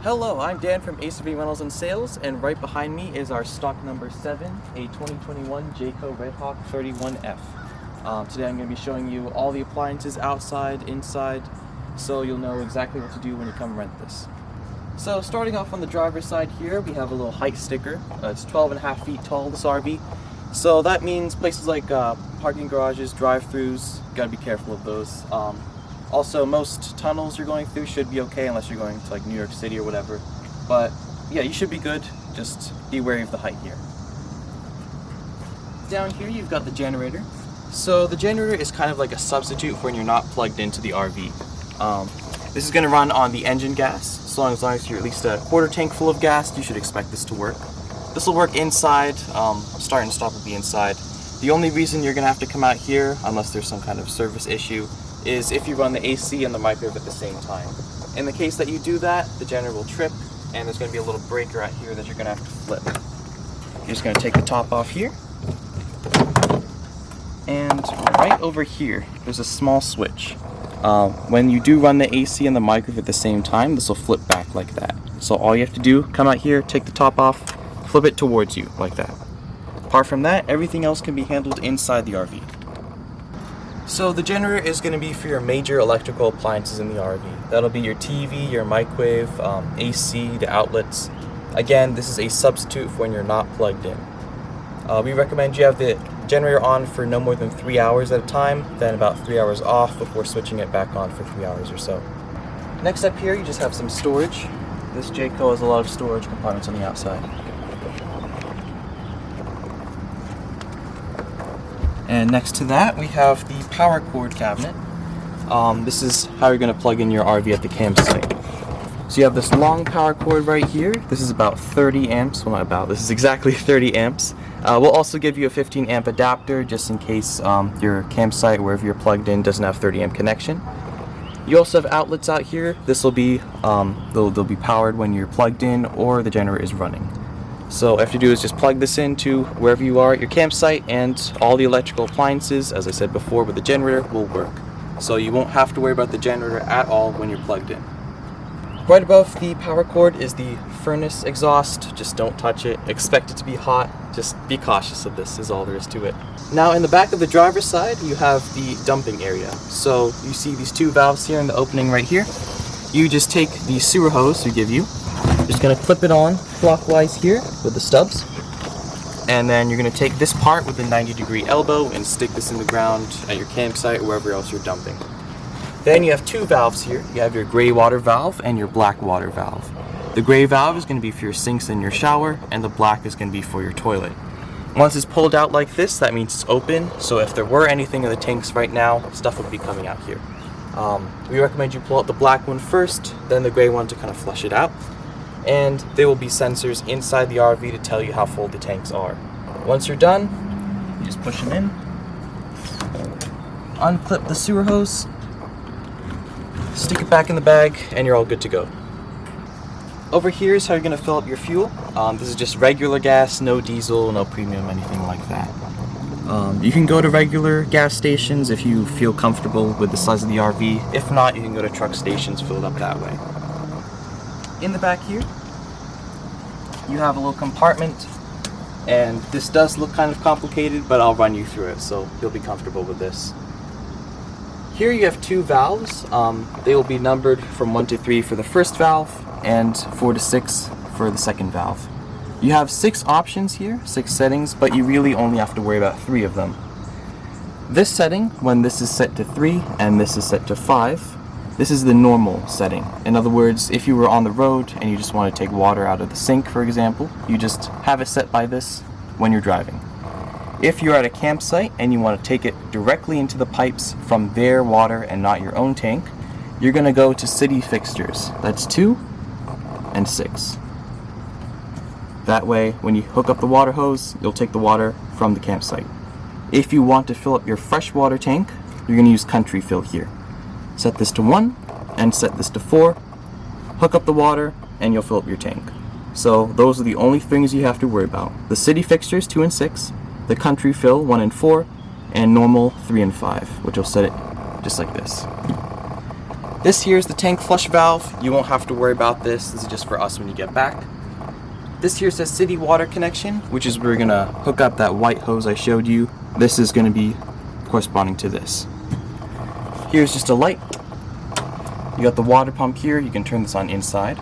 Hello, I'm Dan from ACV Rentals and Sales, and right behind me is our stock number 7, a 2021 Jayco Redhawk 31F. Today I'm going to be showing you all the appliances outside, inside, so you'll know exactly what to do when you come rent this. So starting off on the driver's side here, we have a little height sticker. It's 12.5 feet tall, this RV. So that means places like parking garages, drive-thrus, gotta be careful of those. Also, most tunnels you're going through should be okay unless you're going to like New York City or whatever. But yeah, you should be good. Just be wary of the height here. Down here you've got the generator. So the generator is kind of like a substitute for when you're not plugged into the RV. This is going to run on the engine gas. So long as you're at least a quarter tank full of gas, you should expect this to work. This will work inside. Start and stop will be inside. The only reason you're going to have to come out here, unless there's some kind of service issue, is if you run the AC and the microwave at the same time. In the case that you do that, the generator will trip, and there's going to be a little breaker out here that you're going to have to flip. You're just going to take the top off here, and right over here, there's a small switch. When you do run the AC and the microwave at the same time, this will flip back like that. So all you have to do, come out here, take the top off, flip it towards you like that. Apart from that, everything else can be handled inside the RV. So the generator is going to be for your major electrical appliances in the RV. That'll be your TV, your microwave, AC, the outlets. Again, this is a substitute for when you're not plugged in. We recommend you have the generator on for no more than 3 hours at a time, then about 3 hours off before switching it back on for 3 hours or so. Next up here, you just have some storage. This Jayco has a lot of storage compartments on the outside. And next to that, we have the power cord cabinet. This is how you're going to plug in your RV at the campsite. So you have this long power cord right here. This is about 30 amps. Well, not about. This is exactly 30 amps. We'll also give you a 15 amp adapter just in case your campsite, wherever you're plugged in, doesn't have 30 amp connection. You also have outlets out here. This will be they'll be powered when you're plugged in or the generator is running. So all you have to do is just plug this into wherever you are at your campsite, and all the electrical appliances, as I said before, with the generator will work. So you won't have to worry about the generator at all when you're plugged in. Right above the power cord is the furnace exhaust. Just don't touch it. Expect it to be hot. Just be cautious of this is all there is to it. Now in the back of the driver's side, you have the dumping area. So you see these two valves here in the opening right here. You just take the sewer hose we give you. Just going to clip it on clockwise here with the stubs, and then you're going to take this part with a 90-degree elbow and stick this in the ground at your campsite or wherever else you're dumping. Then you have two valves here. You have your gray water valve and your black water valve. The gray valve is going to be for your sinks and your shower, and the black is going to be for your toilet. Once it's pulled out like this, that means it's open, so if there were anything in the tanks right now, stuff would be coming out here. We recommend you pull out the black one first, then the gray one to kind of flush it out. And there will be sensors inside the RV to tell you how full the tanks are. Once you're done, you just push them in, unclip the sewer hose, stick it back in the bag, and you're all good to go. Over here is how you're going to fill up your fuel. This is just regular gas, no diesel, no premium, anything like that. You can go to regular gas stations if you feel comfortable with the size of the RV. If not, you can go to truck stations, fill it up that way. In the back here, you have a little compartment, and this does look kind of complicated, but I'll run you through it so you'll be comfortable with this. Here you have two valves. They will be numbered from 1 to 3 for the first valve and 4 to 6 for the second valve. You have 6 options here, 6 settings, but you really only have to worry about 3 of them. This setting, when this is set to 3 and this is set to 5, this is the normal setting. In other words, if you were on the road and you just want to take water out of the sink, for example, you just have it set by this when you're driving. If you're at a campsite and you want to take it directly into the pipes from their water and not your own tank, you're going to go to city fixtures. That's 2 and 6. That way, when you hook up the water hose, you'll take the water from the campsite. If you want to fill up your freshwater tank, you're going to use country fill here. Set this to 1 and set this to 4, hook up the water, and you'll fill up your tank. So those are the only things you have to worry about. The city fixtures 2 and 6, the country fill 1 and 4, and normal 3 and 5, which will set it just like this. This here is the tank flush valve. You won't have to worry about this. This is just for us when you get back. This here says city water connection, which is where we're gonna hook up that white hose I showed you. This is gonna be corresponding to this. Here's just a light. You got the water pump here. You can turn this on inside.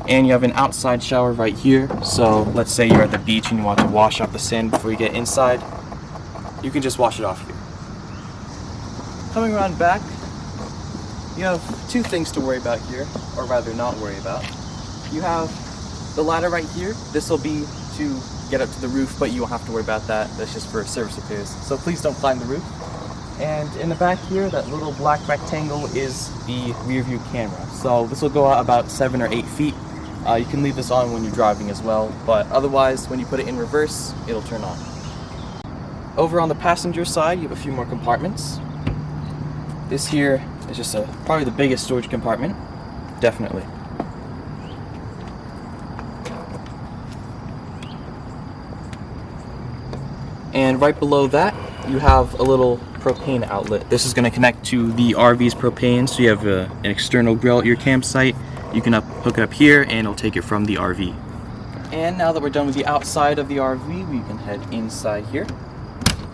And you have an outside shower right here. So let's say you're at the beach and you want to wash off the sand before you get inside. You can just wash it off here. Coming around back, you have two things to worry about here, or rather not worry about. You have the ladder right here. This will be to get up to the roof, but you won't have to worry about that. That's just for service repairs. So please don't climb the roof. And in the back here, that little black rectangle is the rear view camera. So this will go out about 7 or 8 feet. You can leave this on when you're driving as well, but otherwise, when you put it in reverse, it'll turn on. Over on the passenger side, you have a few more compartments. This here is just probably the biggest storage compartment, definitely. And right below that, you have a little propane outlet. This is going to connect to the RV's propane, so you have an external grill at your campsite. You can hook it up here and it'll take it from the RV. And now that we're done with the outside of the RV, we can head inside here.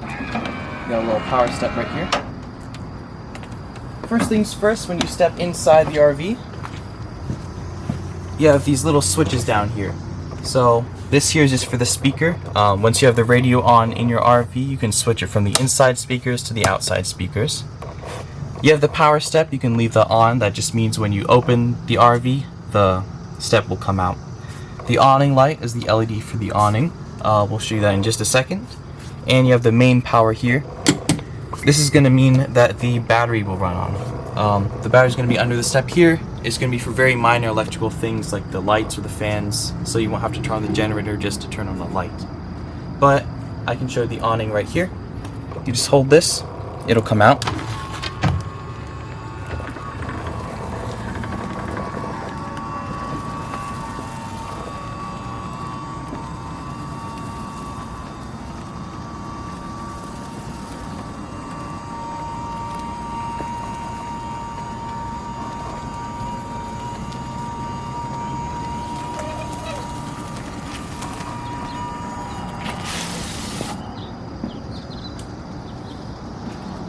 Got a little power step right here. First things first, when you step inside the RV, you have these little switches down here. So this here is just for the speaker. Once you have the radio on in your RV, you can switch it from the inside speakers to the outside speakers. You have the power step. You can leave that on. That just means when you open the RV, the step will come out. The awning light is the LED for the awning. We'll show you that in just a second. And you have the main power here. This is going to mean that the battery will run on. The battery is going to be under the step here. It's going to be for very minor electrical things like the lights or the fans, so you won't have to turn on the generator just to turn on the light. But I can show the awning right here. You just hold this, it'll come out.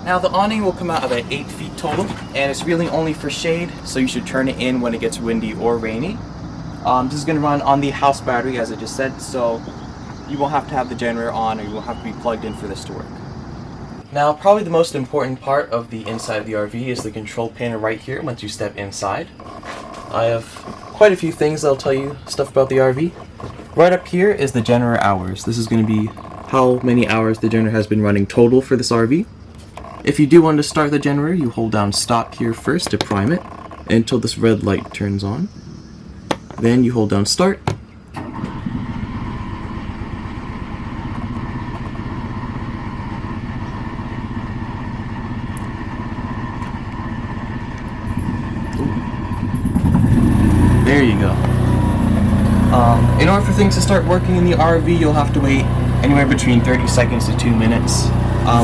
Now the awning will come out about 8 feet total, and it's really only for shade, so you should turn it in when it gets windy or rainy. This is going to run on the house battery, as I just said, so you won't have to have the generator on, or you won't have to be plugged in for this to work. Now probably the most important part of the inside of the RV is the control panel right here once you step inside. I have quite a few things that'll tell you stuff about the RV. Right up here is the generator hours. This is going to be how many hours the generator has been running total for this RV. If you do want to start the generator, you hold down stop here first to prime it until this red light turns on. Then you hold down start. There you go. In order for things to start working in the RV, you'll have to wait anywhere between 30 seconds to 2 minutes.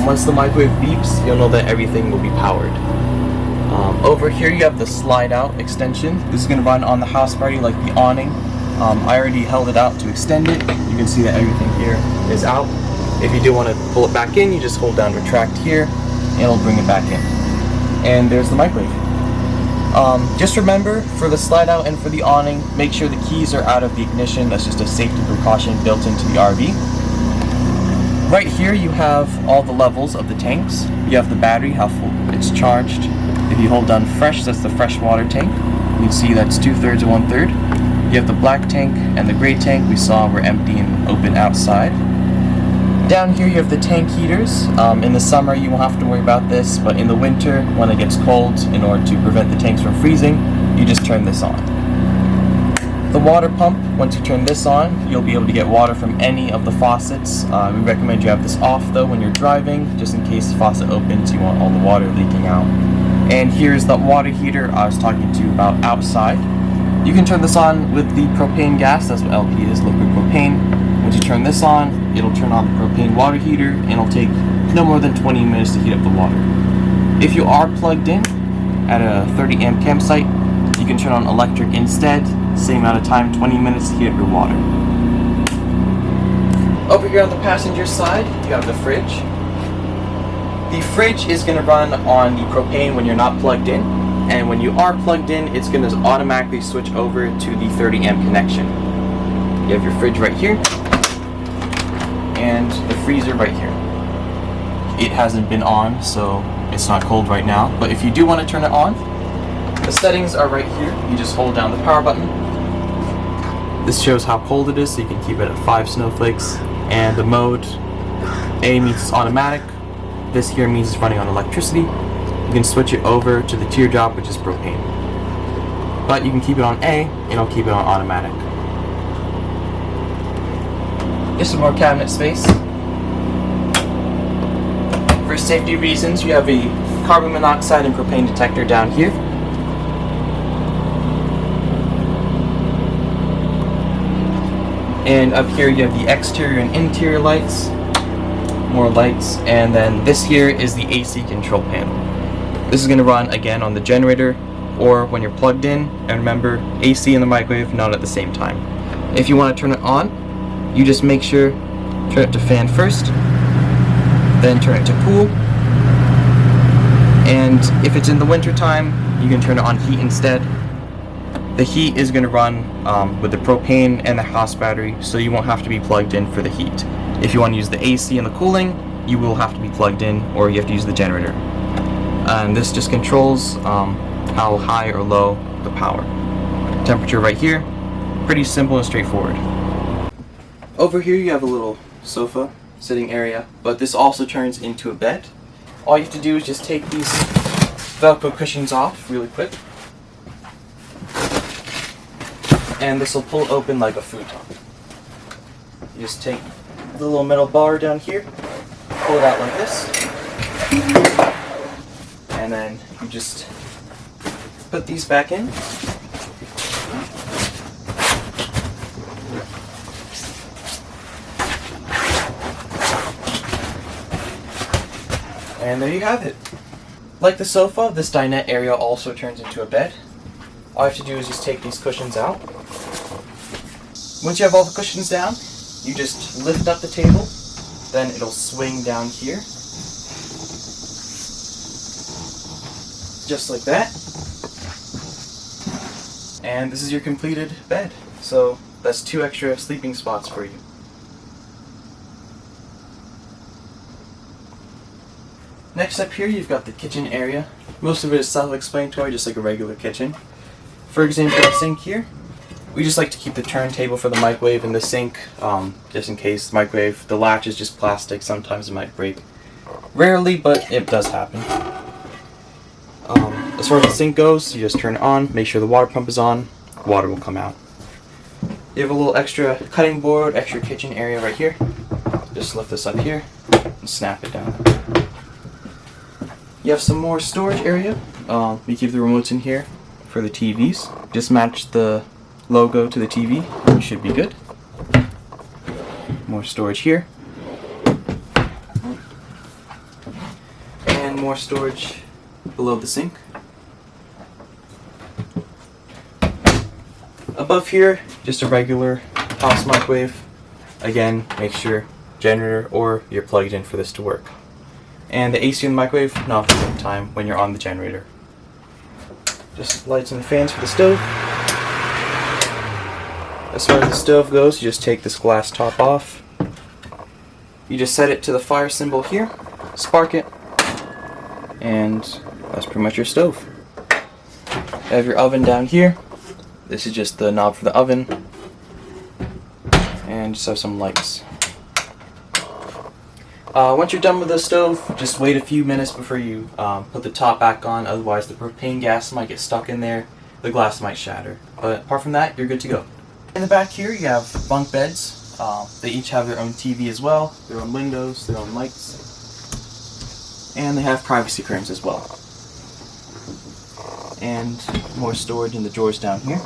Once the microwave beeps, you'll know that everything will be powered. Over here you have the slide out extension. This is going to run on the house battery like the awning. I already held it out to extend it. You can see that everything here is out. If you do want to pull it back in, you just hold down retract here and it'll bring it back in. And there's the microwave. Just remember, for the slide out and for the awning, make sure the keys are out of the ignition. That's just a safety precaution built into the RV. Right here you have all the levels of the tanks. You have the battery, how full it's charged. If you hold down fresh, that's the fresh water tank. You can see that's 2/3 and 1/3. You have the black tank and the gray tank we saw were empty and open outside. Down here you have the tank heaters. In the summer you won't have to worry about this, but in the winter when it gets cold, in order to prevent the tanks from freezing, you just turn this on. The water pump, once you turn this on, you'll be able to get water from any of the faucets. We recommend you have this off though when you're driving, just in case the faucet opens, you want all the water leaking out. And here's the water heater I was talking to you about outside. You can turn this on with the propane gas, that's what LP is, liquid propane. Once you turn this on, it'll turn on the propane water heater, and it'll take no more than 20 minutes to heat up the water. If you are plugged in, at a 30 amp campsite, you can turn on electric instead. Same amount of time, 20 minutes to heat up your water. Over here on the passenger side, you have the fridge. The fridge is going to run on the propane when you're not plugged in, and when you are plugged in, it's going to automatically switch over to the 30 amp connection. You have your fridge right here, and the freezer right here. It hasn't been on, so it's not cold right now, but if you do want to turn it on, the settings are right here. You just hold down the power button. This shows how cold it is, so you can keep it at 5 snowflakes. And the mode, A means it's automatic. This here means it's running on electricity. You can switch it over to the teardrop, which is propane. But you can keep it on A, and it'll keep it on automatic. Just some more cabinet space. For safety reasons, you have a carbon monoxide and propane detector down here. And up here you have the exterior and interior lights, more lights, and then this here is the AC control panel. This is going to run again on the generator or when you're plugged in, and remember, AC and the microwave not at the same time. If you want to turn it on, you just make sure turn it to fan first, then turn it to cool, and if it's in the winter time, you can turn it on heat instead. The heat is going to run with the propane and the house battery, so you won't have to be plugged in for the heat. If you want to use the AC and the cooling, you will have to be plugged in, or you have to use the generator. And this just controls how high or low the power. Temperature right here, pretty simple and straightforward. Over here you have a little sofa sitting area, but this also turns into a bed. All you have to do is just take these Velcro cushions off really quick, and this will pull open like a futon. You just take the little metal bar down here, pull it out like this, and then you just put these back in. And there you have it. Like the sofa, this dinette area also turns into a bed. All you have to do is just take these cushions out. Once you have all the cushions down, you just lift up the table, then it'll swing down here. Just like that. And this is your completed bed. So that's 2 extra sleeping spots for you. Next up here, you've got the kitchen area. Most of it is self-explanatory, just like a regular kitchen. For example, the sink here, we just like to keep the turntable for the microwave in the sink, just in case the microwave, the latch is just plastic, sometimes it might break. Rarely, but it does happen. As far as the sink goes, you just turn it on, make sure the water pump is on, water will come out. You have a little extra cutting board, extra kitchen area right here. Just lift this up here and snap it down. You have some more storage area. You keep the remotes in here for the TVs. Just match the logo to the TV. You should be good. More storage here. And more storage below the sink. Above here, just a regular house microwave. Again, make sure generator or you're plugged in for this to work. And the AC in the microwave, not at the same time when you're on the generator. Just lights and fans for the stove. As far as the stove goes, you just take this glass top off. You just set it to the fire symbol here, spark it, and that's pretty much your stove. You have your oven down here. This is just the knob for the oven. And just have some lights. Once you're done with the stove, just wait a few minutes before you put the top back on, otherwise the propane gas might get stuck in there, the glass might shatter. But apart from that, you're good to go. In the back here, you have bunk beds. They each have their own TV as well, their own windows, their own lights, and they have privacy curtains as well. And more storage in the drawers down here.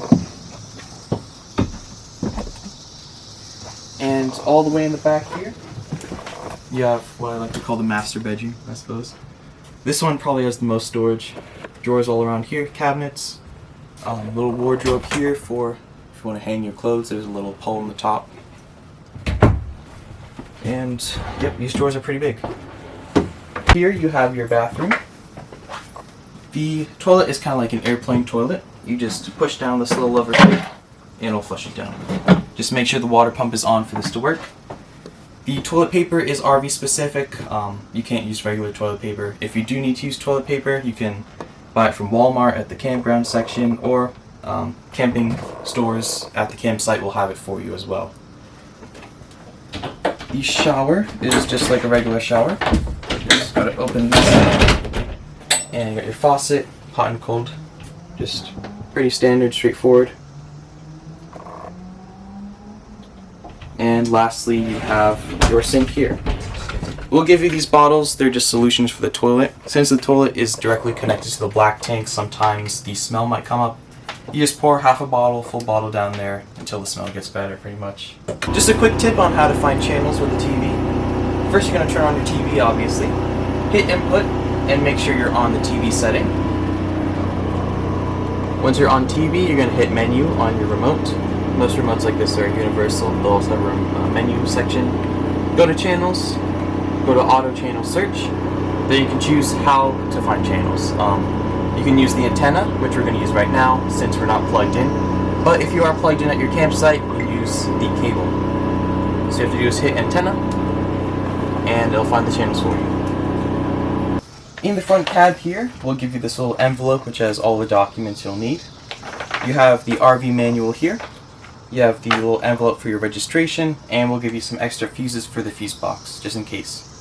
And all the way in the back here, you have what I like to call the master bedroom, I suppose. This one probably has the most storage. drawers all around here, cabinets, little wardrobe here for if you want to hang your clothes. There's a little pole on the top. And yep, these drawers are pretty big. Here you have your bathroom. The toilet is kind of like an airplane toilet. You just push down this little lever here and it'll flush it down. Just make sure the water pump is on for this to work. The toilet paper is RV specific. You can't use regular toilet paper. If you do need to use toilet paper, you can buy it from Walmart at the campground section, or camping stores at the campsite will have it for you as well. The shower is just like a regular shower. Just gotta open this, and you got your faucet, hot and cold. Just pretty standard, straightforward. And lastly, you have your sink here. We'll give you these bottles. They're just solutions for the toilet. Since the toilet is directly connected to the black tank, sometimes the smell might come up. You just pour half a bottle, full bottle down there until the smell gets better, pretty much. Just a quick tip on how to find channels with the TV. First, you're going to turn on your TV, obviously. Hit input and make sure you're on the TV setting. Once you're on TV, you're going to hit menu on your remote. Most remotes like this are universal. They'll also have a menu section. Go to channels, go to auto channel search. Then you can choose how to find channels. You can use the antenna, which we're going to use right now since we're not plugged in. But if you are plugged in at your campsite, you can use the cable. So you have to do is hit antenna, and it'll find the channels for you. In the front cab here, we'll give you this little envelope which has all the documents you'll need. You have the RV manual here. You have the little envelope for your registration, and we'll give you some extra fuses for the fuse box, just in case.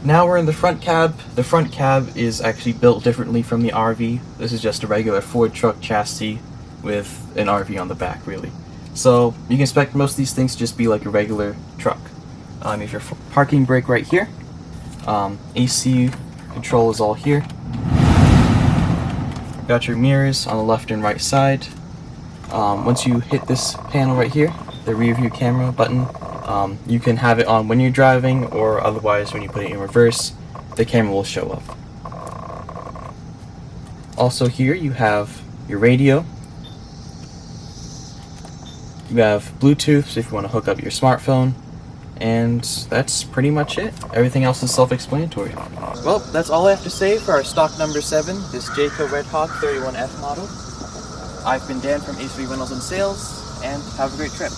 Now we're in the front cab. The front cab is actually built differently from the RV. This is just a regular Ford truck chassis with an RV on the back, really. So you can expect most of these things to just be like a regular truck. You have your parking brake right here. AC control is all here. Got your mirrors on the left and right side. Once you hit this panel right here, the rear view camera button, you can have it on when you're driving, or otherwise when you put it in reverse, the camera will show up. Also here you have your radio. You have Bluetooth, so if you want to hook up your smartphone. And that's pretty much it. Everything else is self-explanatory. Well, that's all I have to say for our stock number 7, this Jayco Redhawk 31F model. I've been Dan from H3 Rentals and Sales, and have a great trip.